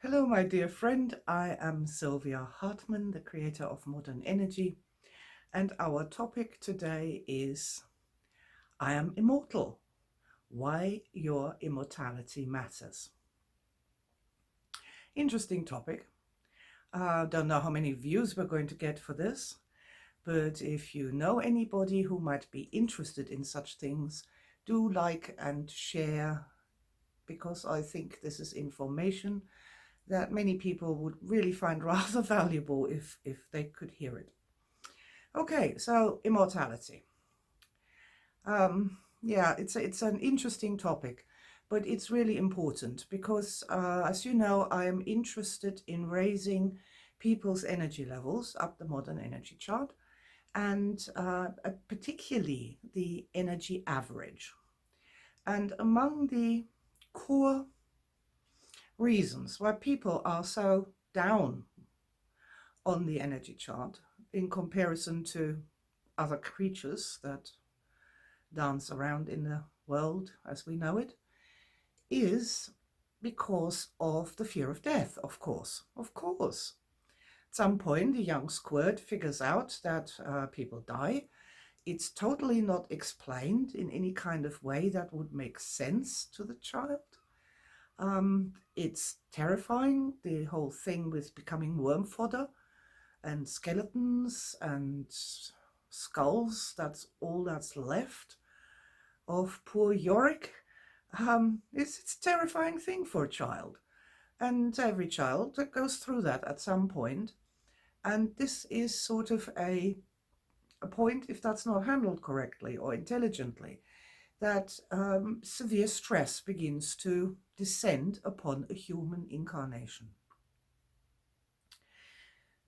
Hello, my dear friend. I am Sylvia Hartmann, the creator of Modern Energy, and our topic today is I am immortal. Why your immortality matters. Interesting topic. Don't know how many views we're going to get for this, but if you know anybody who might be interested in such things, do like and share, because I think this is information that many people would really find rather valuable if they could hear it. Okay, so immortality. Yeah, it's an interesting topic, but it's really important because, as you know, I am interested in raising people's energy levels up the modern energy chart, and particularly the energy average. And among the core reasons why people are so down on the energy chart in comparison to other creatures that dance around in the world as we know it is because of the fear of death, of course. Of course. At some point, the young squirt figures out that people die. It's totally not explained in any kind of way that would make sense to the child. It's terrifying, the whole thing with becoming worm fodder and skeletons and skulls. That's all that's left of poor Yorick. It's a terrifying thing for a child. And every child that goes through that at some point. And this is sort of a point, if that's not handled correctly or intelligently, that severe stress begins to descend upon a human incarnation.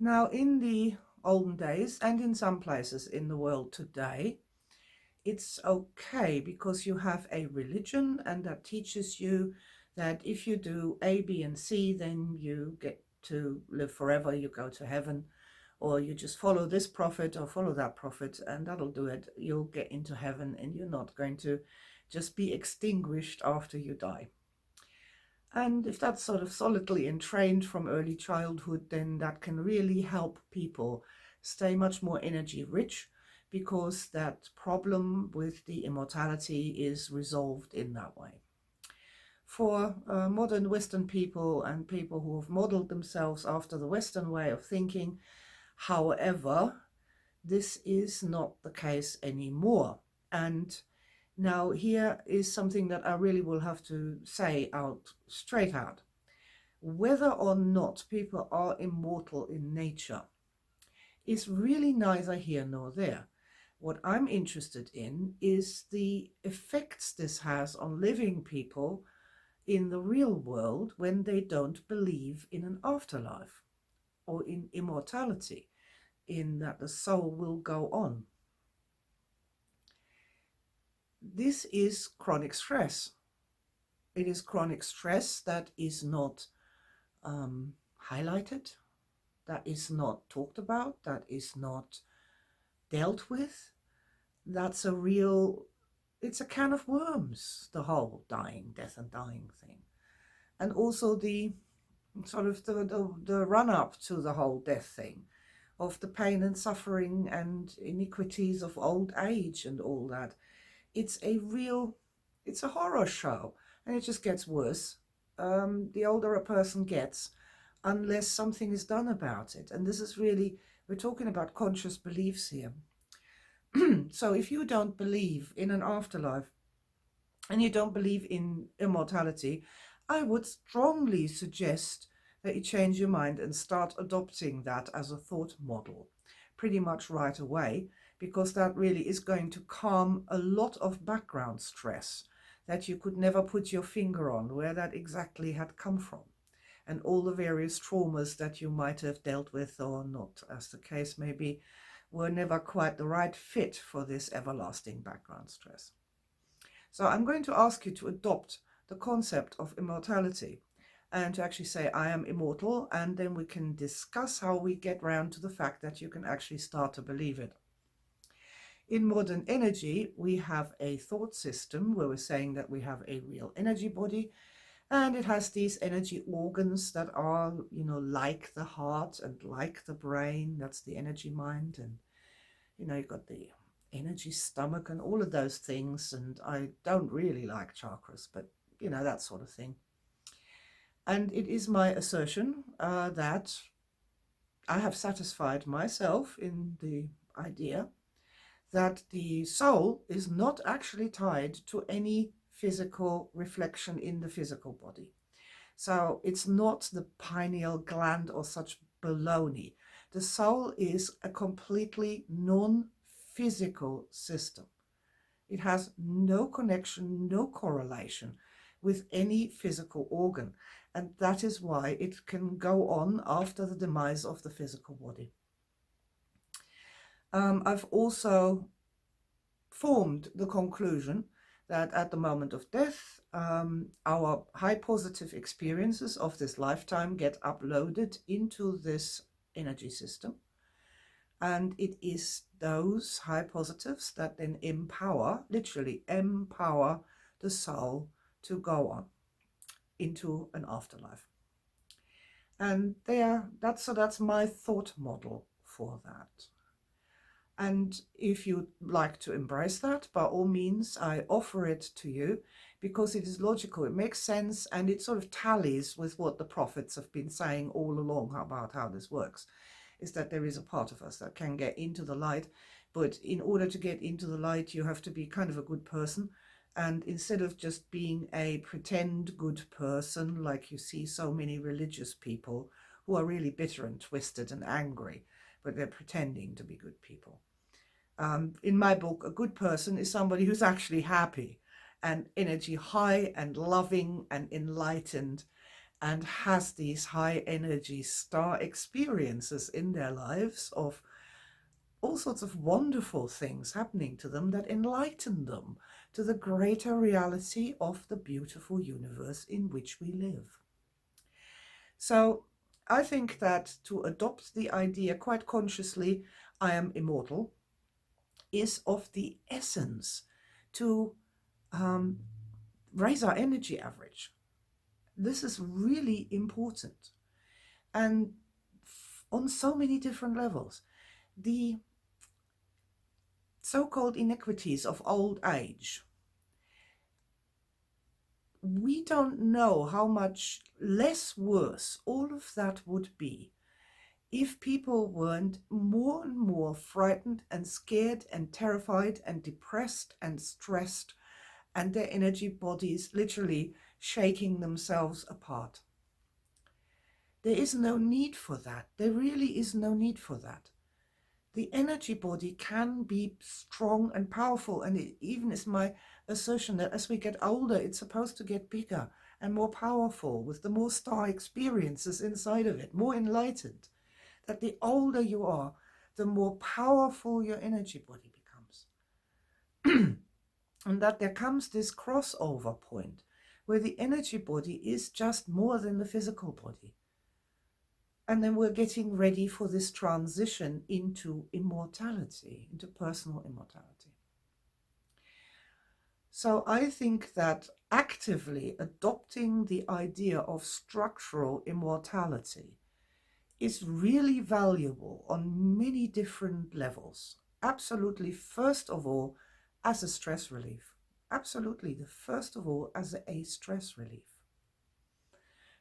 Now, in the olden days and in some places in the world today, it's okay because you have a religion and that teaches you that if you do A, B, and C, then you get to live forever, you go to heaven, or you just follow this prophet or follow that prophet, and that'll do it. You'll get into heaven and you're not going to just be extinguished after you die. And if that's sort of solidly entrained from early childhood, then that can really help people stay much more energy rich, because that problem with the immortality is resolved in that way. For modern Western people and people who have modeled themselves after the Western way of thinking, however, this is not the case anymore. And now here is something that I really will have to say out straight out. Whether or not people are immortal in nature is really neither here nor there. What I'm interested in is the effects this has on living people in the real world when they don't believe in an afterlife or in immortality, in that the soul will go on. This is chronic stress. It is chronic stress that is not highlighted, that is not talked about, that is not dealt with. That's a real, it's a can of worms, the whole dying, death and dying thing. And also the sort of the run-up to the whole death thing, of the pain and suffering and iniquities of old age and all that. It's a horror show, and it just gets worse the older a person gets, unless something is done about it. And this is really, we're talking about conscious beliefs here. So if you don't believe in an afterlife and you don't believe in immortality, I would strongly suggest that you change your mind and start adopting that as a thought model pretty much right away, because that really is going to calm a lot of background stress that you could never put your finger on where that exactly had come from, and all the various traumas that you might have dealt with or not, as the case may be, were never quite the right fit for this everlasting background stress. So I'm going to ask you to adopt the concept of immortality and to actually say, I am immortal, and then we can discuss how we get round to the fact that you can actually start to believe it. In modern energy, we have a thought system where we're saying that we have a real energy body, And it has these energy organs that are, like the heart and like the brain. That's the energy mind. And, you've got the energy stomach and all of those things. And I don't really like chakras, but, that sort of thing. And it is my assertion that I have satisfied myself in the idea that the soul is not actually tied to any physical reflection in the physical body. So it's not the pineal gland or such baloney. The soul is a completely non-physical system. It has no connection, no correlation with any physical organ. And that is why it can go on after the demise of the physical body. I've also formed the conclusion that at the moment of death, our high positive experiences of this lifetime get uploaded into this energy system. And it is those high positives that then empower, literally empower the soul to go on into an afterlife. And that's my thought model for that. And if you'd like to embrace that, by all means, I offer it to you because it is logical, it makes sense, and it sort of tallies with what the prophets have been saying all along about how this works, is that there is a part of us that can get into the light, but in order to get into the light, you have to be kind of a good person. And instead of just being a pretend good person, like you see so many religious people who are really bitter and twisted and angry, but they're pretending to be good people. In my book, a good person is somebody who's actually happy and energy high and loving and enlightened and has these high energy star experiences in their lives of all sorts of wonderful things happening to them that enlighten them to the greater reality of the beautiful universe in which we live. So I think that to adopt the idea quite consciously, I am immortal, is of the essence to raise our energy average. This is really important. And on so many different levels. The so-called iniquities of old age, we don't know how much less worse all of that would be if people weren't more and more frightened and scared and terrified and depressed and stressed, and their energy bodies literally shaking themselves apart. There is no need for that. There really is no need for that. The energy body can be strong and powerful, and it even is my assertion that as we get older, it's supposed to get bigger and more powerful with the more star experiences inside of it, more enlightened. That the older you are, the more powerful your energy body becomes. And that there comes this crossover point where the energy body is just more than the physical body. And then we're getting ready for this transition into immortality, into personal immortality. So I think that actively adopting the idea of structural immortality is really valuable on many different levels. Absolutely, first of all, as a stress relief. Absolutely, the first of all, as a stress relief.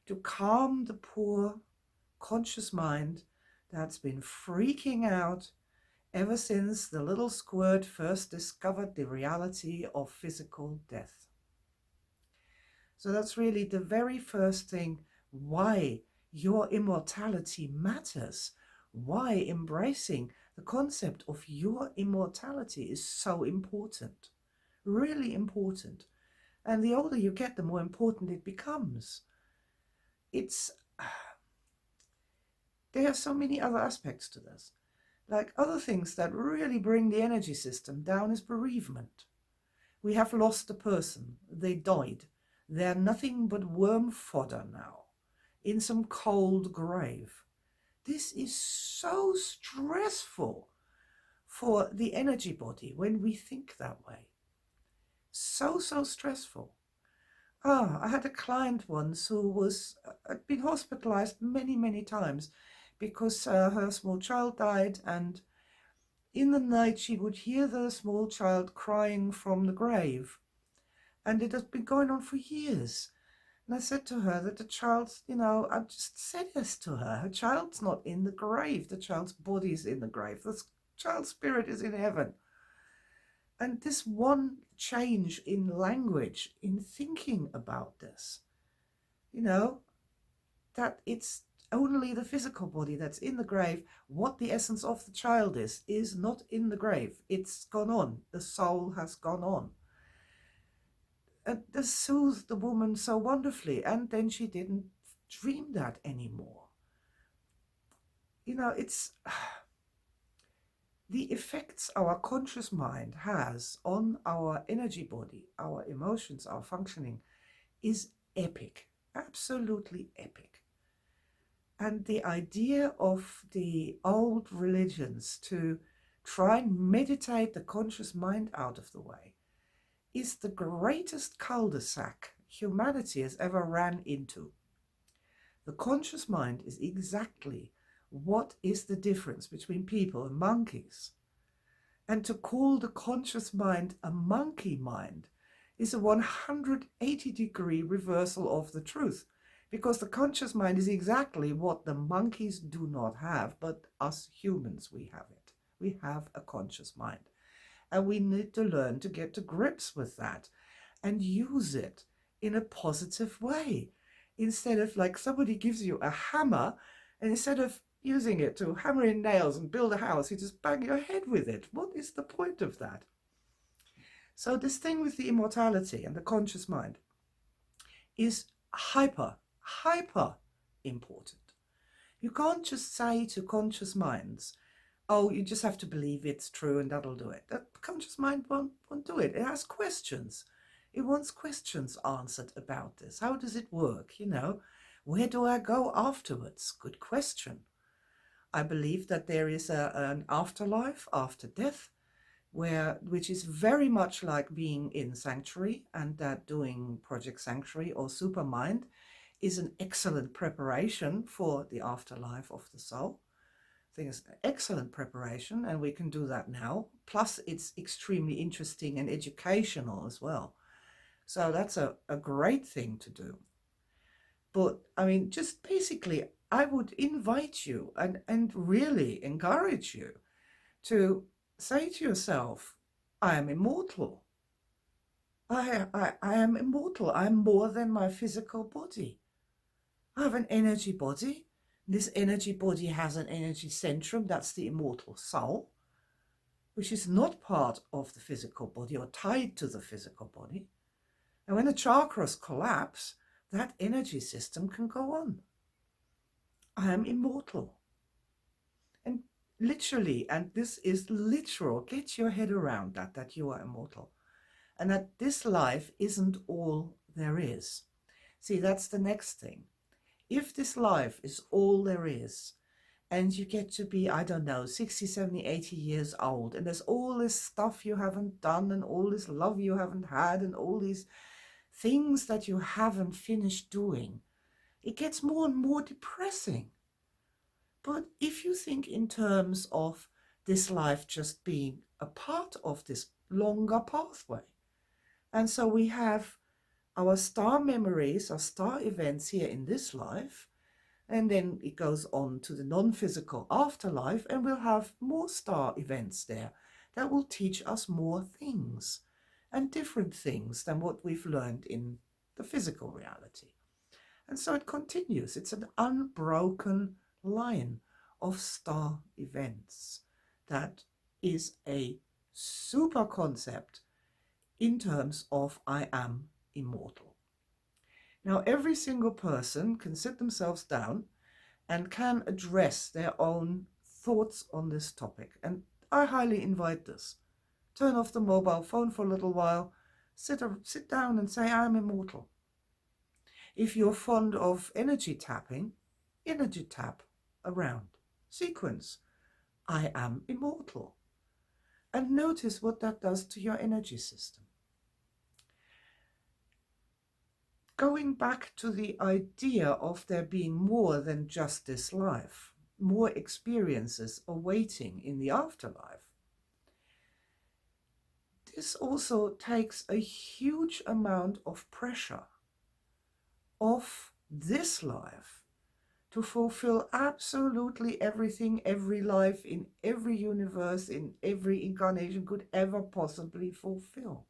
To calm the poor conscious mind that's been freaking out ever since the little squirt first discovered the reality of physical death. So that's really the very first thing why your immortality matters, why embracing the concept of your immortality is so important, really important. And the older you get, the more important it becomes. There are so many other aspects to this. Like other things that really bring the energy system down is bereavement. We have lost a person. They died. They're nothing but worm fodder now, in some cold grave. This is so stressful for the energy body when we think that way. So stressful. I had a client once who was had been hospitalized many, many times because her small child died, and in the night she would hear the small child crying from the grave, and it had been going on for years. And I said to her that the child's, I just said this to her. Her child's not in the grave. The child's body is in the grave. The child's spirit is in heaven. And this one change in language, in thinking about this, you know, that it's only the physical body that's in the grave. What the essence of the child is not in the grave. It's gone on. The soul has gone on. And this soothed the woman so wonderfully. And then she didn't dream that anymore. It's the effects our conscious mind has on our energy body, our emotions, our functioning is epic, absolutely epic. And the idea of the old religions to try and meditate the conscious mind out of the way is the greatest cul-de-sac humanity has ever ran into. The conscious mind is exactly what is the difference between people and monkeys. And to call the conscious mind a monkey mind is a 180-degree reversal of the truth, because the conscious mind is exactly what the monkeys do not have, but us humans, we have it. We have a conscious mind. And we need to learn to get to grips with that and use it in a positive way. Instead of like somebody gives you a hammer, and instead of using it to hammer in nails and build a house, you just bang your head with it. What is the point of that? So this thing with the immortality and the conscious mind is hyper important. You can't just say to conscious minds, oh, you just have to believe it's true and that'll do it. That conscious mind won't do it. It has questions. It wants questions answered about this. How does it work? Where do I go afterwards? Good question. I believe that there is an afterlife after death, which is very much like being in Sanctuary, and that doing Project Sanctuary or Supermind is an excellent preparation for the afterlife of the soul. I think it's an excellent preparation, and we can do that now. Plus, it's extremely interesting and educational as well. So that's a great thing to do. But I mean, just basically, I would invite you and really encourage you to say to yourself, I am immortal. I am immortal. I'm more than my physical body. I have an energy body. This energy body has an energy centrum. That's the immortal soul, which is not part of the physical body or tied to the physical body. And when the chakras collapse, that energy system can go on. I am immortal. And literally, and this is literal, get your head around that you are immortal. And that this life isn't all there is. See, that's the next thing. If this life is all there is, and you get to be, I don't know, 60, 70, 80 years old, and there's all this stuff you haven't done, and all this love you haven't had, and all these things that you haven't finished doing, it gets more and more depressing. But if you think in terms of this life just being a part of this longer pathway, and so we have our star memories, our star events here in this life, and then it goes on to the non-physical afterlife, and we'll have more star events there that will teach us more things and different things than what we've learned in the physical reality. And so it continues. It's an unbroken line of star events that is a super concept in terms of I am immortal. Now, every single person can sit themselves down and can address their own thoughts on this topic. And I highly invite this. Turn off the mobile phone for a little while, sit down and say, I'm immortal. If you're fond of energy tapping, energy tap around. Sequence, I am immortal. And notice what that does to your energy system. going back to the idea of there being more than just this life, more experiences awaiting in the afterlife, this also takes a huge amount of pressure off this life to fulfill absolutely everything every life in every universe, in every incarnation could ever possibly fulfill.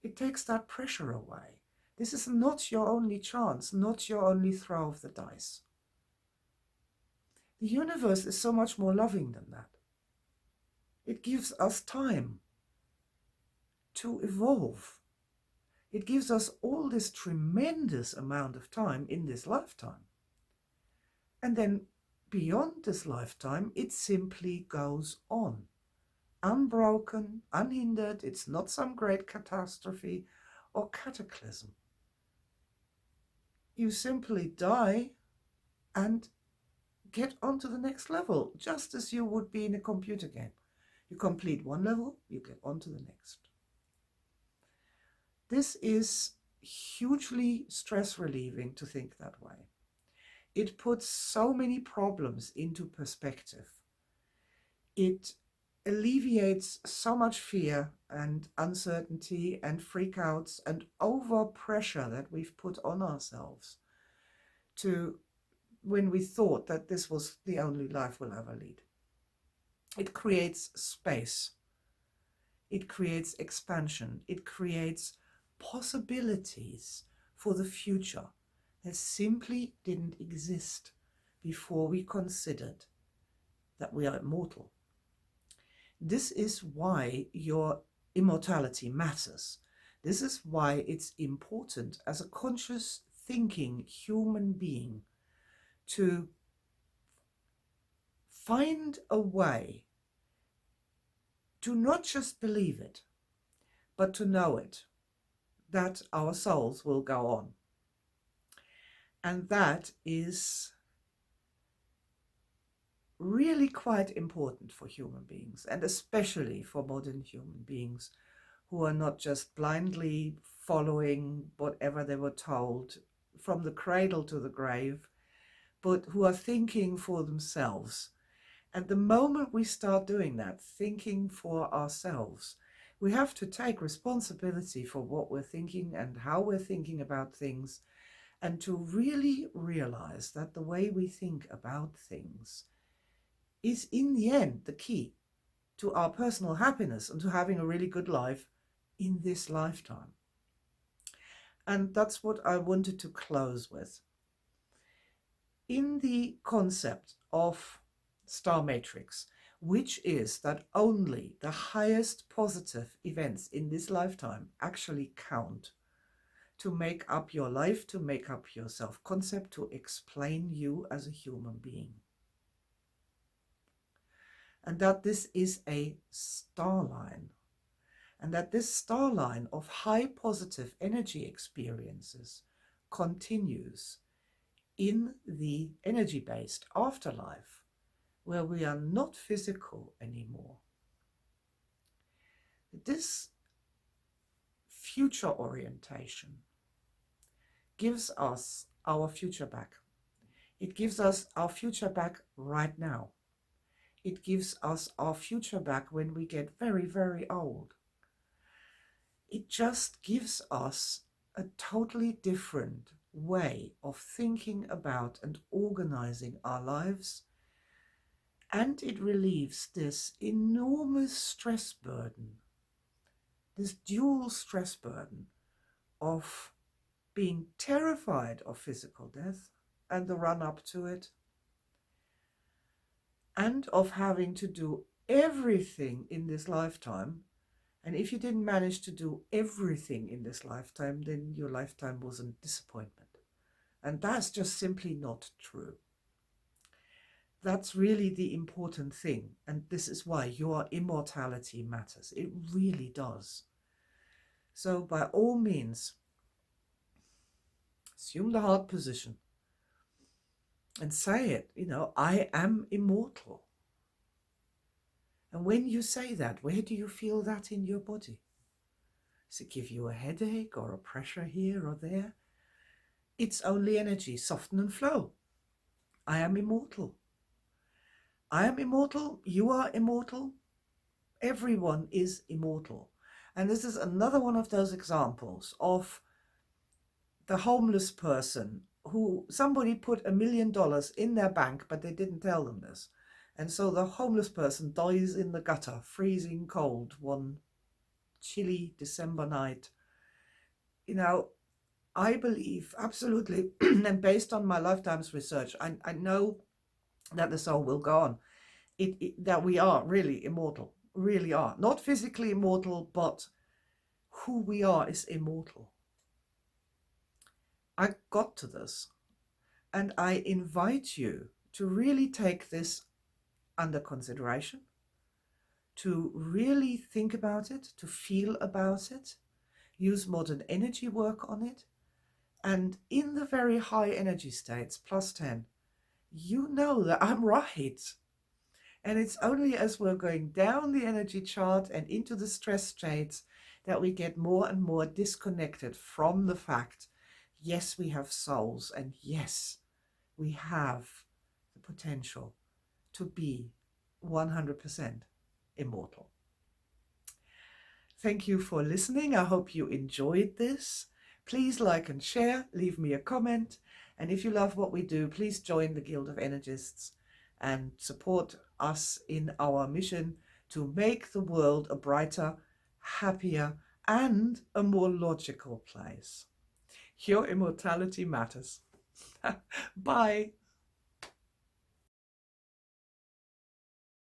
It takes that pressure away. This is not your only chance, not your only throw of the dice. The universe is so much more loving than that. It gives us time to evolve. It gives us all this tremendous amount of time in this lifetime. And then beyond this lifetime, it simply goes on. Unbroken, unhindered. It's not some great catastrophe or cataclysm. You simply die and get on to the next level, just as you would be in a computer game. You complete one level, you get on to the next. This is hugely stress relieving to think that way. It puts so many problems into perspective. It alleviates so much fear and uncertainty and freakouts and overpressure that we've put on ourselves to when we thought that this was the only life we'll ever lead. It creates space. It creates expansion. It creates possibilities for the future that simply didn't exist before we considered that we are immortal. This is why your immortality matters. This is why it's important as a conscious thinking human being to find a way to not just believe it, but to know it, that our souls will go on. And that is really quite important for human beings, and especially for modern human beings who are not just blindly following whatever they were told from the cradle to the grave, but who are thinking for themselves. And the moment we start doing that, thinking for ourselves, we have to take responsibility for what we're thinking and how we're thinking about things, and to really realize that the way we think about things is in the end the key to our personal happiness and to having a really good life in this lifetime. And that's what I wanted to close with. In the concept of star matrix, which is that only the highest positive events in this lifetime actually count to make up your life, to make up your self-concept, to explain you as a human being. And that this is a star line, and that this star line of high positive energy experiences continues in the energy-based afterlife, where we are not physical anymore. This future orientation gives us our future back. It gives us our future back right now. It gives us our future back when we get very, very old. It just gives us a totally different way of thinking about and organizing our lives. And it relieves this enormous stress burden, this dual stress burden of being terrified of physical death and the run-up to it, and of having to do everything in this lifetime. And if you didn't manage to do everything in this lifetime, then your lifetime was a disappointment. And that's just simply not true. That's really the important thing. And this is why your immortality matters. It really does. So by all means, assume the heart position and say it, I am immortal. And when you say that, where do you feel that in your body? Does it give you a headache or a pressure here or there? It's only energy, soften and flow. I am immortal. I am immortal. You are immortal. Everyone is immortal. And this is another one of those examples of the homeless person who somebody put $1 million in their bank, but they didn't tell them this. And so the homeless person dies in the gutter, freezing cold, one chilly December night. You know, I believe absolutely, and based on my lifetime's research, I know that the soul will go on. That we are really immortal, really are. Not physically immortal, but who we are is immortal. I got to this, and I invite you to really take this under consideration, to really think about it, to feel about it, use modern energy work on it, and in the very high energy states, +10, you know that I'm right. And it's only as we're going down the energy chart and into the stress states that we get more and more disconnected from the fact, yes, we have souls, and yes, we have the potential to be 100% immortal. Thank you for listening. I hope you enjoyed this. Please like and share, leave me a comment. And if you love what we do, please join the Guild of Energists and support us in our mission to make the world a brighter, happier, and a more logical place. Your immortality matters. Bye.